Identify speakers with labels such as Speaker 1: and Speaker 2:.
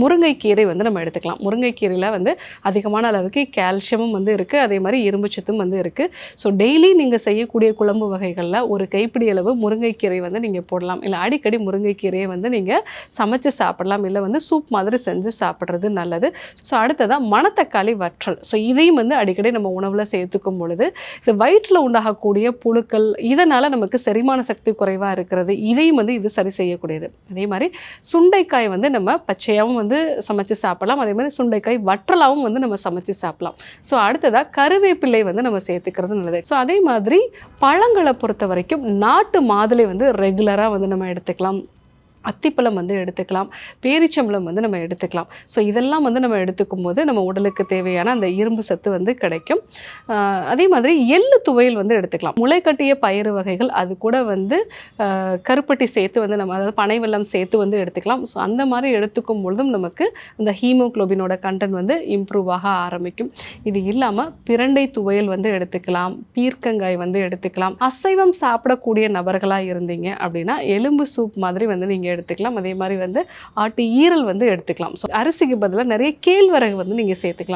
Speaker 1: முருங்கைக்கீரை வந்து நம்ம எடுத்துக்கலாம். முருங்கைக்கீரையில் வந்து அதிகமான அளவுக்கு கால்சியமும் வந்து இருக்குது, அதே மாதிரி இரும்புச்சத்தும் வந்து இருக்குது. ஸோ டெய்லி நீங்கள் செய்யக்கூடிய குழம்பு வகைகளில் ஒரு கைப்பிடி அளவு முருங்கைக்கீரை வந்து நீங்கள் போடலாம். இல்லை அடிக்கடி முருங்கைக்கீரையை வந்து நீங்கள் சமைச்சு சாப்பிடலாம், இல்லை வந்து சூப் மாதிரி செஞ்சு சாப்பிட்றது நல்லது. ஸோ அடுத்ததாக மணத்தக்காளி வற்றல். ஸோ இதையும் வந்து அடிக்கடி நம்ம உணவில் சேர்த்துக்கும் பொழுது இது வயிற்றில் உண்டாகக்கூடிய புழுக்கள், இதனால் நமக்கு செரிமான சக்தி குறைவாக இருக்கிறது, இதையும் வந்து இது சரி செய்யக்கூடியது. அதே மாதிரி சுண்டைக்காய் வந்து நம்ம பச்சையாகவும் வந்து சமைச்சு சாப்பிடலாம், அதே மாதிரி சுண்டைக்காய் வற்றலாகவும் வந்து நம்ம சமைச்சு சாப்பிடலாம். ஸோ அடுத்ததாக கருவேப்பிலை வந்து நம்ம சேர்த்துக்கிறது நல்லது. ஸோ அதே மாதிரி பழங்களை பொறுத்த வரைக்கும் நாட்டு மாதுளை வந்து ரெகுலராக வந்து நம்ம எடுத்துக்கலாம், அத்திப்பழம் வந்து எடுத்துக்கலாம், பேரிச்சம்பழம் வந்து நம்ம எடுத்துக்கலாம். ஸோ இதெல்லாம் வந்து நம்ம எடுத்துக்கும் போது நம்ம உடலுக்கு தேவையான அந்த இரும்பு சத்து வந்து கிடைக்கும். அதே மாதிரி எள்ளு துவையல் வந்து எடுத்துக்கலாம். முளைக்கட்டிய பயிறு வகைகள், அது கூட வந்து கருப்பட்டி சேர்த்து வந்து நம்ம, அதாவது பனை வெல்லம் சேர்த்து வந்து எடுத்துக்கலாம். ஸோ அந்த மாதிரி எடுத்துக்கும் பொழுதும் நமக்கு அந்த ஹீமோக்ளோபினோட கண்டென்ட் வந்து இம்ப்ரூவ் ஆக ஆரம்பிக்கும். இது இல்லாமல் பிரண்டை துவையல் வந்து எடுத்துக்கலாம், பீர்க்கங்காய் வந்து எடுத்துக்கலாம். அசைவம் சாப்பிடக்கூடிய நபர்களாக இருந்தீங்க அப்படின்னா எலும்பு சூப் மாதிரி வந்து நீங்கள் எடுத்துக்கலாம். அதே மாதிரி வந்து ஆட்டு ஈரல் வந்து எடுத்துக்கலாம். ஸோ அரிசிக்கு பதிலாக நிறைய கேழ்வரகு வந்து நீங்கள் சேர்த்துக்கலாம்.